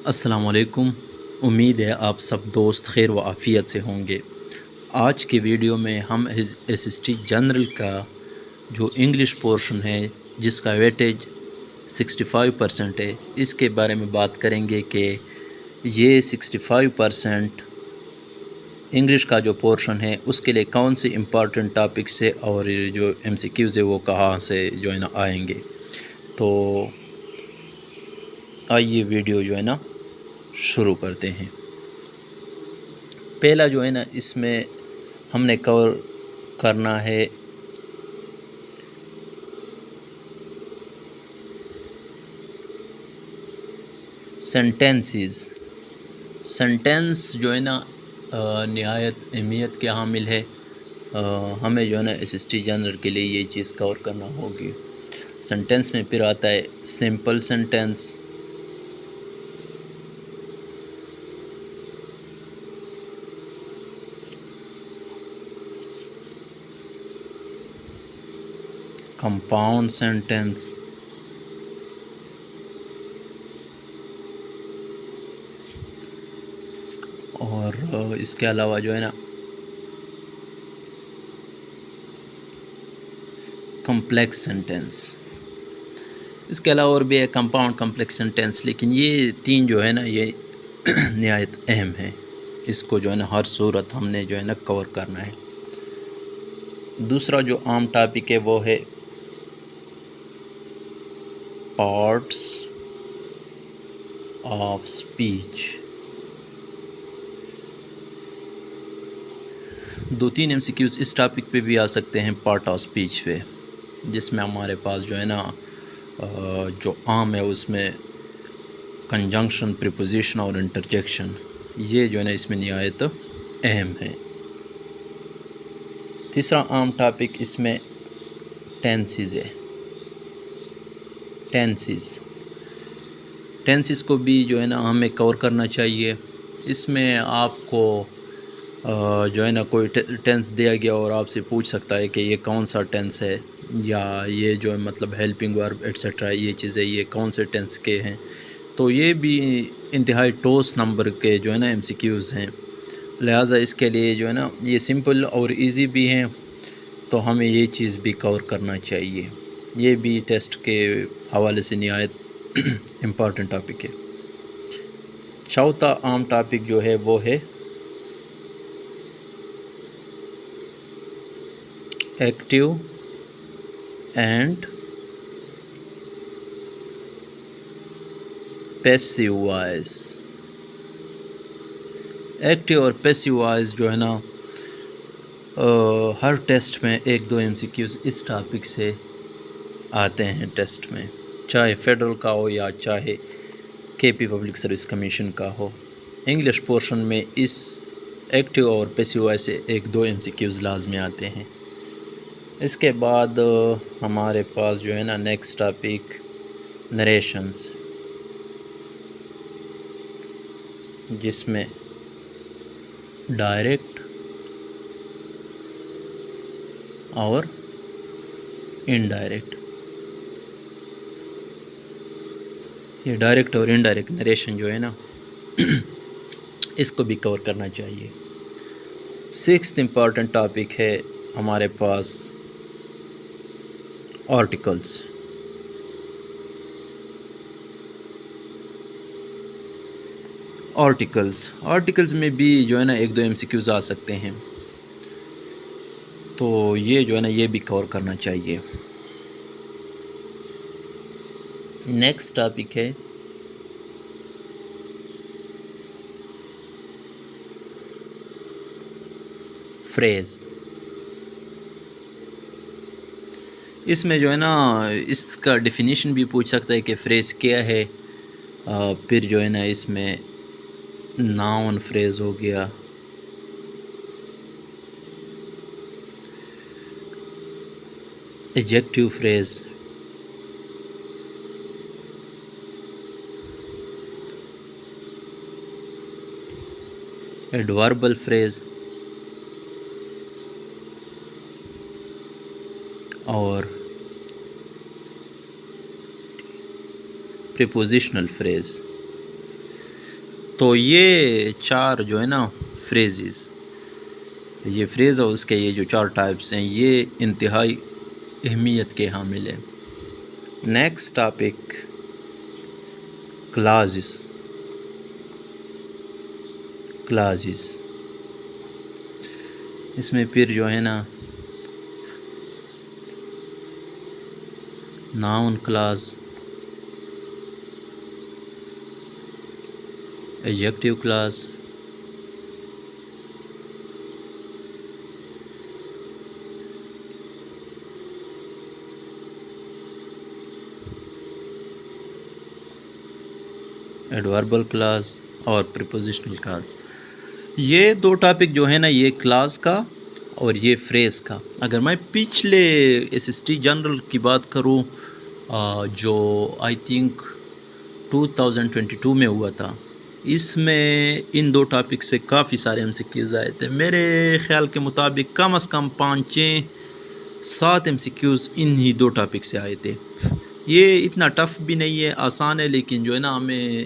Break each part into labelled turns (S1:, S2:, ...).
S1: السلام علیکم۔ امید ہے آپ سب دوست خیر و عافیت سے ہوں گے۔ آج کی ویڈیو میں ہم ایس ایس ٹی جنرل کا جو انگلش پورشن ہے جس کا ویٹیج 65% ہے، اس کے بارے میں بات کریں گے کہ یہ 65% انگلش کا جو پورشن ہے اس کے لیے کون سے امپارٹنٹ ٹاپکس ہے اور جو ایم سی کیوز ہے وہ کہاں سے جو ہے نا آئیں گے۔ تو آئیے ویڈیو جو ہے نا شروع کرتے ہیں۔ پہلا جو ہے نا اس میں ہم نے کور کرنا ہے سینٹینسز۔ سینٹینس جو ہے نا نہایت اہمیت کے حامل ہے۔ ہمیں جو ہے نا ایس ایس ٹی جنرل کے لیے یہ چیز کور کرنا ہوگی۔ سینٹینس میں پھر آتا ہے سمپل سینٹینس، کمپاؤنڈ سینٹینس، اور اس کے علاوہ جو ہے نا کمپلیکس سینٹینس۔ اس کے علاوہ اور بھی ہے کمپاؤنڈ، کمپلیکس سینٹینس، لیکن یہ تین جو ہے نا یہ نہایت اہم ہے۔ اس کو جو ہے نا ہر صورت ہم نے جو ہے نا کور کرنا ہے۔ دوسرا جو عام ٹاپک ہے وہ ہے پارٹس آف اسپیچ۔ دو تین ایم سی کیوز اس ٹاپک پہ بھی آ سکتے ہیں، پارٹ آف اسپیچ پہ، جس میں ہمارے پاس جو ہے نا جو عام ہے اس میں کنجنکشن، پریپوزیشن اور انٹرجیکشن، یہ جو ہے نا اس میں نہایت اہم ہے۔ تیسرا عام ٹاپک اس میں ٹینسز ہے۔ ٹینسز کو بھی جو ہے نا ہمیں کور کرنا چاہیے۔ اس میں آپ کو جو ہے نا کوئی ٹینس دیا گیا اور آپ سے پوچھ سکتا ہے کہ یہ کون سا ٹینس ہے، یا یہ جو ہے مطلب ہیلپنگ ورب ایٹسیٹرا، یہ چیزیں یہ کون سے ٹینس کے ہیں۔ تو یہ بھی انتہائی ٹوس نمبر کے جو ہے نا ایم سی کیوز ہیں، لہٰذا اس کے لیے جو ہے نا یہ سمپل اور ایزی بھی ہیں، تو ہمیں یہ چیز بھی کور کرنا چاہیے۔ یہ بھی ٹیسٹ کے حوالے سے نہایت امپارٹنٹ ٹاپک ہے۔ چوتھا عام ٹاپک جو ہے وہ ہے active and passive voice. Active اور پیسیو وائس جو ہے نا ہر ٹیسٹ میں ایک دو ایم سی کیوز اس ٹاپک سے آتے ہیں ٹیسٹ میں، چاہے فیڈرل کا ہو یا چاہے کے پی پبلک سروس کمیشن کا ہو۔ انگلش پورشن میں اس ایکٹیو اور پیسیو وائس سے ایک دو ایم سی کیوز لازمی آتے ہیں۔ اس کے بعد ہمارے پاس جو ہے نا نیکسٹ ٹاپک نریشنز، جس میں ڈائریکٹ اور انڈائریکٹ، یہ ڈائریکٹ اور انڈائریکٹ نریشن جو ہے نا اس کو بھی کور کرنا چاہیے۔ سکسth امپارٹنٹ ٹاپک ہے ہمارے پاس آرٹیکلس۔ آرٹیکلس میں بھی جو ہے نا ایک دو ایم سی کیوز آ سکتے ہیں، تو یہ جو ہے نا یہ بھی کور کرنا چاہیے۔ نیکسٹ ٹاپک ہے فریز۔ اس میں جو ہے نا اس کا ڈیفینیشن بھی پوچھ سکتا ہے کہ فریز کیا ہے۔ پھر جو ہے نا اس میں ناؤن فریز ہو گیا، ایڈجیکٹیو فریز، ایڈوربل فریز اور پریپوزیشنل فریز۔ تو یہ 4 جو ہے نا فریزز، یہ فریز اور اس کے یہ جو 4 ٹائپس ہیں یہ انتہائی اہمیت کے حامل ہیں۔ Next topic clauses. اس میں پھر جو ہے نا noun clause, adjective clause, adverbial clause اور پریپوزیشنل کلاز۔ یہ 2 ٹاپک جو ہے نا یہ کلاز کا اور یہ فریز کا۔ اگر میں پچھلے SST جنرل کی بات کروں جو آئی تھنک 2022 میں ہوا تھا، اس میں ان 2 ٹاپک سے کافی سارے MCQs آئے تھے۔ میرے خیال کے مطابق کم از کم 5-7 MCQs ان ہی 2 ٹاپک سے آئے تھے۔ یہ اتنا ٹف بھی نہیں ہے، آسان ہے، لیکن جو ہے نا ہمیں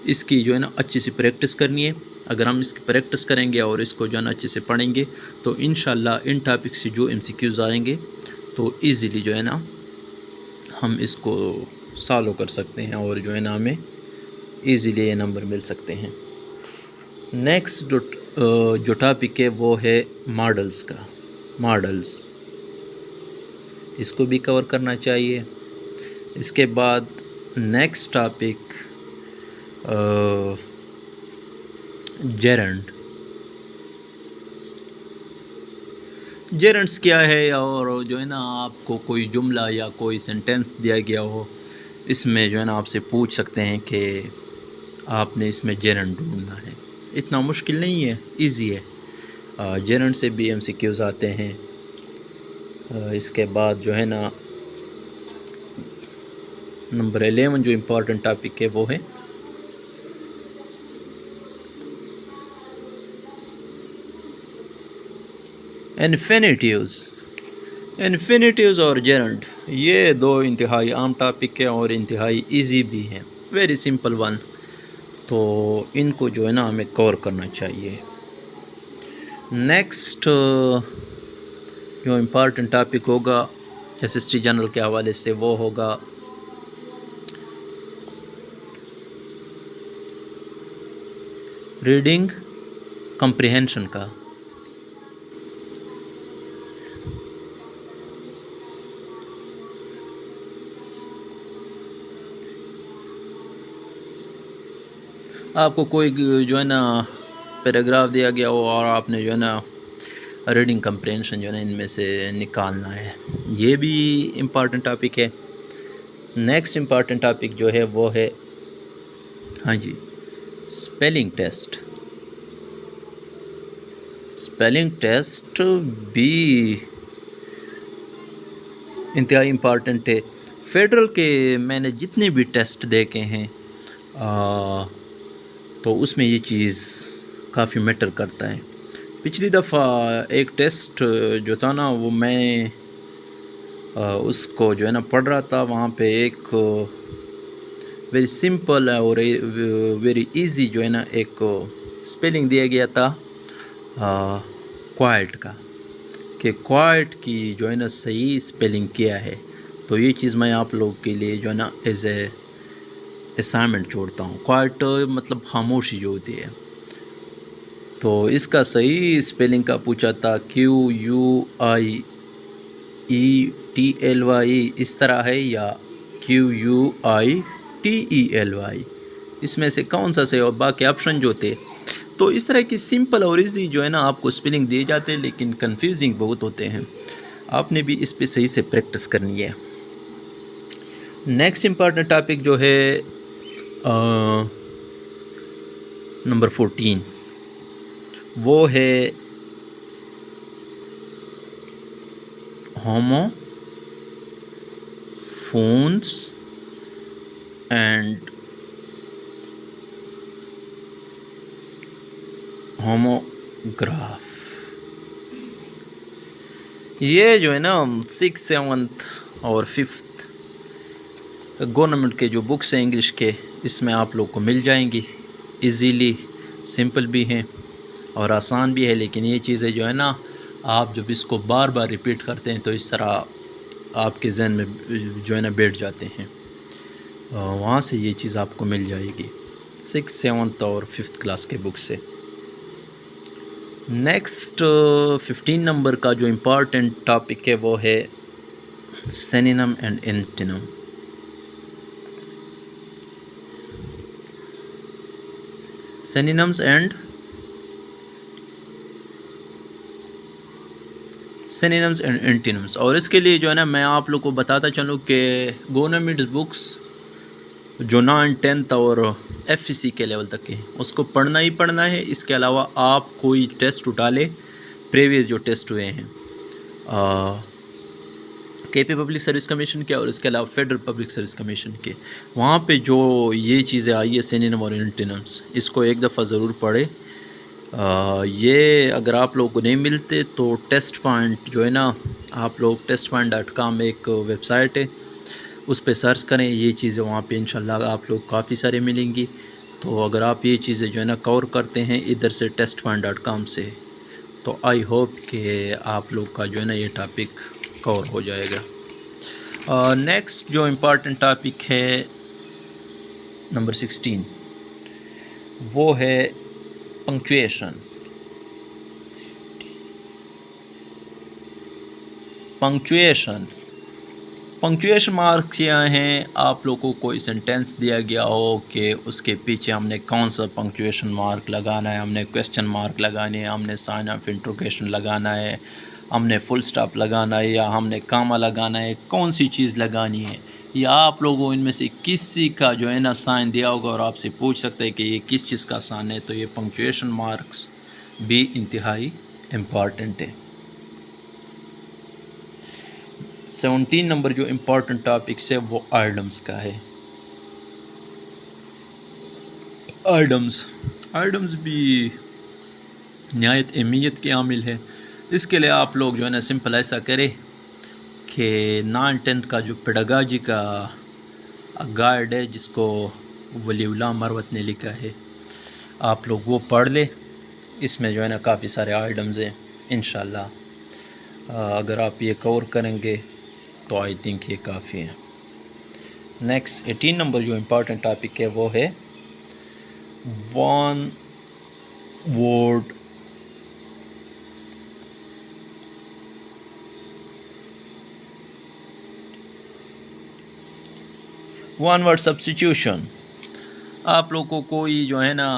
S1: اس کی جو ہے نا اچھی سی پریکٹس کرنی ہے۔ اگر ہم اس کی پریکٹس کریں گے اور اس کو جو ہے نا اچھے سے پڑھیں گے تو انشاءاللہ ان ٹاپک سے جو MCQs آئیں گے تو ایزیلی جو ہے نا ہم اس کو سالو کر سکتے ہیں اور جو ہے نا ہمیں ایزیلی یہ نمبر مل سکتے ہیں۔ نیکسٹ جو ٹاپک ہے وہ ہے ماڈلز کا، ماڈلز، اس کو بھی کور کرنا چاہیے۔ اس کے بعد نیکسٹ ٹاپک جیرنڈ۔ جیرنڈس کیا ہے، اور جو ہے نا آپ کو کوئی جملہ یا کوئی سینٹینس دیا گیا ہو، اس میں جو ہے نا آپ سے پوچھ سکتے ہیں کہ آپ نے اس میں جیرنڈ ڈھونڈنا ہے۔ اتنا مشکل نہیں ہے، ایزی ہے۔ جیرنڈ سے بھی MCQs آتے ہیں۔ اس کے بعد جو ہے نا نمبر 11 جو امپورٹنٹ ٹاپک ہے وہ ہے انفینیٹیوز۔ انفینیٹیوز اور جیرنڈ یہ 2 انتہائی عام ٹاپک ہیں اور انتہائی ایزی بھی ہیں، ویری سمپل ون، تو ان کو جو ہے نا ہمیں کور کرنا چاہیے۔ نیکسٹ جو امپورٹنٹ ٹاپک ہوگا SST جنرل کے حوالے سے وہ ہوگا ریڈنگ کمپریہنشن کا۔ آپ کو کوئی جو ہے نا پیراگراف دیا گیا ہو اور آپ نے جو ہے نا ریڈنگ کمپریہنشن جو ہے نا ان میں سے نکالنا ہے، یہ بھی امپارٹنٹ ٹاپک ہے۔ نیکسٹ امپارٹنٹ ٹاپک جو ہے وہ ہے اسپیلنگ ٹیسٹ۔ اسپیلنگ ٹیسٹ بھی انتہائی امپارٹنٹ ہے۔ فیڈرل کے میں نے جتنے بھی ٹیسٹ دیکھے ہیں تو اس میں یہ چیز کافی میٹر کرتا ہے۔ پچھلی دفعہ ایک ٹیسٹ جو تھا نا وہ میں اس کو جو ہے نا پڑھ رہا تھا، وہاں پہ ایک ویری سمپل اور ویری ایزی جو ہے نا ایک اسپیلنگ دیا گیا تھا کوائٹ کا، کہ کوائٹ کی جو ہے نا صحیح اسپیلنگ کیا ہے۔ تو یہ چیز میں آپ لوگ کے لیے جو ہے نا ایز اے اسائنمنٹ چھوڑتا ہوں۔ کوائٹ مطلب خاموشی جو ہوتی ہے، تو اس کا صحیح اسپیلنگ کا پوچھا تھا، QUIETLY اس طرح ہے یا QUITELY، اس میں سے کون سا صحیح، اور باقی آپشن جو تھے۔ تو اس طرح کی سمپل اور ایزی جو ہے نا آپ کو اسپیلنگ دیے جاتے ہیں، لیکن کنفیوزنگ بہت ہوتے ہیں، آپ نے بھی اس پہ صحیح سے پریکٹس کرنی ہے۔ نیکسٹ امپارٹنٹ ٹاپک جو ہے نمبر 14 وہ ہے ہومو فونس اینڈ ہوموگراف۔ یہ جو ہے نا 6th 7th اور 5th گورنمنٹ کے جو بکس ہیں انگلش کے، اس میں آپ لوگ کو مل جائیں گی۔ ایزیلی سمپل بھی ہیں اور آسان بھی ہے، لیکن یہ چیزیں جو ہے نا آپ جب اس کو بار بار ریپیٹ کرتے ہیں تو اس طرح آپ کے ذہن میں جو ہے نا بیٹھ جاتے ہیں، وہاں سے یہ چیز آپ کو مل جائے گی 6th 7th اور 5th کلاس کے بک سے۔ نیکسٹ 15 نمبر کا جو امپارٹنٹ ٹاپک ہے وہ ہے synonym and antonym. Synonyms and اینٹونیمز، اور اس کے لیے جو ہے نا میں آپ لوگ کو بتاتا چلوں کہ گورنمنٹ بکس جو 9th 10th اور FEC کے لیول تک ہے اس کو پڑھنا ہی پڑھنا ہے۔ اس کے علاوہ آپ کوئی ٹیسٹ اٹھا لے، پریویس جو ٹیسٹ ہوئے ہیں KP پبلک سروس کمیشن کے اور اس کے علاوہ فیڈرل پبلک سروس کمیشن کے، وہاں پہ جو یہ چیزیں آئی ہے سینونیم اور اینٹونیمز، اس کو ایک دفعہ ضرور پڑھے۔ یہ اگر آپ لوگوں کو نہیں ملتے تو ٹیسٹ پوائنٹ جو ہے نا، آپ لوگ testpoint.com ایک ویب سائٹ ہے، اس پہ سرچ کریں، یہ چیزیں وہاں پہ انشاءاللہ آپ لوگ کافی سارے ملیں گی۔ تو اگر آپ یہ چیزیں جو ہے نا کور کرتے ہیں ادھر سے testpoint.com سے، تو آئی ہوپ کہ آپ لوگ کا جو ہے نا یہ ٹاپک کور ہو جائے گا۔ نیکسٹ جو امپارٹنٹ ٹاپک ہے نمبر 16، وہ ہے پنکچویشن۔ پنکچویشن مارکس کیا ہیں؟ آپ لوگوں کو کوئی سینٹینس دیا گیا ہو کہ اس کے پیچھے ہم نے کون سا پنکچویشن مارک لگانا ہے، ہم نے کویسچن مارک لگانے ہیں، ہم نے سائن آف انٹروگیشن لگانا ہے، ہم نے فل سٹاپ لگانا ہے، یا ہم نے کاما لگانا ہے، کون سی چیز لگانی ہے، یا آپ لوگوں ان میں سے کسی کا جو ہے نا سائن دیا ہوگا اور آپ سے پوچھ سکتے ہیں کہ یہ کس چیز کا سائن ہے، تو یہ پنکچویشن مارکس بھی انتہائی امپارٹنٹ ہے۔ 17 نمبر جو امپورٹنٹ ٹاپکس ہے وہ آئیڈمز کا ہے۔ آئیڈمز بھی نہایت اہمیت کے عامل ہے۔ اس کے لیے آپ لوگ جو ہے نا سمپل ایسا کرے کہ 9th 10th کا جو پیڈاگاجی کا گائیڈ ہے جس کو ولی اللہ مروت نے لکھا ہے، آپ لوگ وہ پڑھ لیں۔ اس میں جو ہے نا کافی سارے آئیڈمز ہیں، انشاءاللہ اگر آپ یہ کور کریں گے تو آئی تھنک یہ کافی ہے۔ نیکسٹ 18 نمبر جو امپارٹنٹ ٹاپک ہے وہ ہے ون ورڈ سبسٹیٹیوشن۔ آپ لوگ کو کوئی جو ہے نا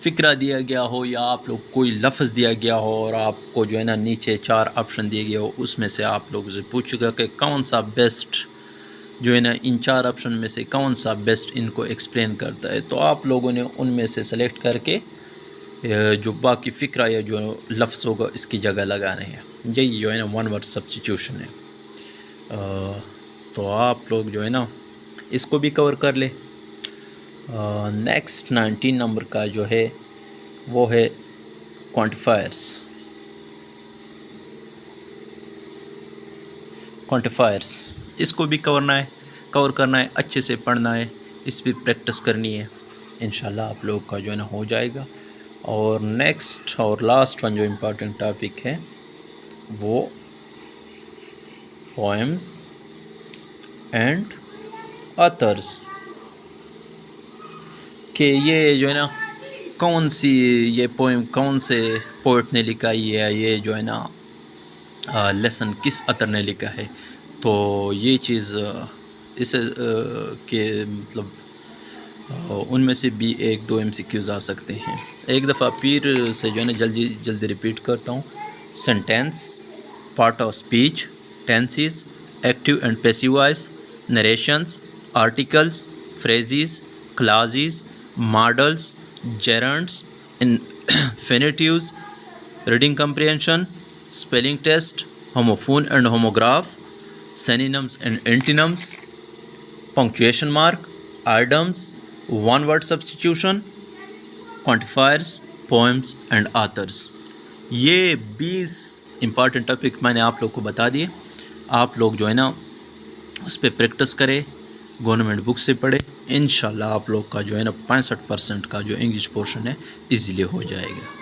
S1: فکرہ دیا گیا ہو یا آپ لوگ کوئی لفظ دیا گیا ہو اور آپ کو جو ہے نا نیچے 4 آپشن دیے گئے ہو، اس میں سے آپ لوگ سے پوچھے گا کہ کون سا بیسٹ جو ہے نا ان 4 آپشن میں سے کون سا بیسٹ ان کو ایکسپلین کرتا ہے، تو آپ لوگوں نے ان میں سے سلیکٹ کر کے جو باقی فکرہ یا جو لفظ ہوگا اس کی جگہ لگانے ہیں۔ یہی جو ہے نا ون ورڈ سبسٹیٹیوشن ہے۔ تو آپ لوگ جو ہے نا اس کو بھی کور کر لیں۔ نیکسٹ 19 نمبر کا جو ہے وہ ہے کوانٹیفائرز۔ اس کو بھی کور کرنا ہے، اچھے سے پڑھنا ہے، اس پہ پریکٹس کرنی ہے، انشاءاللہ آپ لوگ کا جو ہے نا ہو جائے گا۔ اور نیکسٹ اور لاسٹ ون جو امپارٹنٹ ٹاپک ہے وہ پوئمز اینڈ آتھرز، کہ یہ جو ہے نا کون سی یہ پوئم کون سے پوئٹ نے لکھا ہے، یہ جو ہے نا لیسن کس آتھر نے لکھا ہے، تو یہ چیز اسے کہ مطلب ان میں سے بھی 1-2 MCQs آ سکتے ہیں۔ ایک دفعہ پھر سے جو ہے نا جلدی ریپیٹ کرتا ہوں۔ Sentence, part of speech, tenses, active and passive voice, narrations, articles, phrases, clauses, modals, gerunds, infinitives, reading comprehension, spelling test, homophone and homograph, synonyms and antonyms, punctuation mark, idioms, one word substitution, quantifiers, poems and authors. یہ 20 important topic میں نے آپ لوگ کو بتا دیے۔ آپ لوگ جو ہے نا اس پہ پریکٹس کرے، گورنمنٹ بک سے پڑھیں، انشاءاللہ آپ لوگ کا جو ہے نا 65% کا جو انگلش پورشن ہے ایزیلی ہو جائے گا۔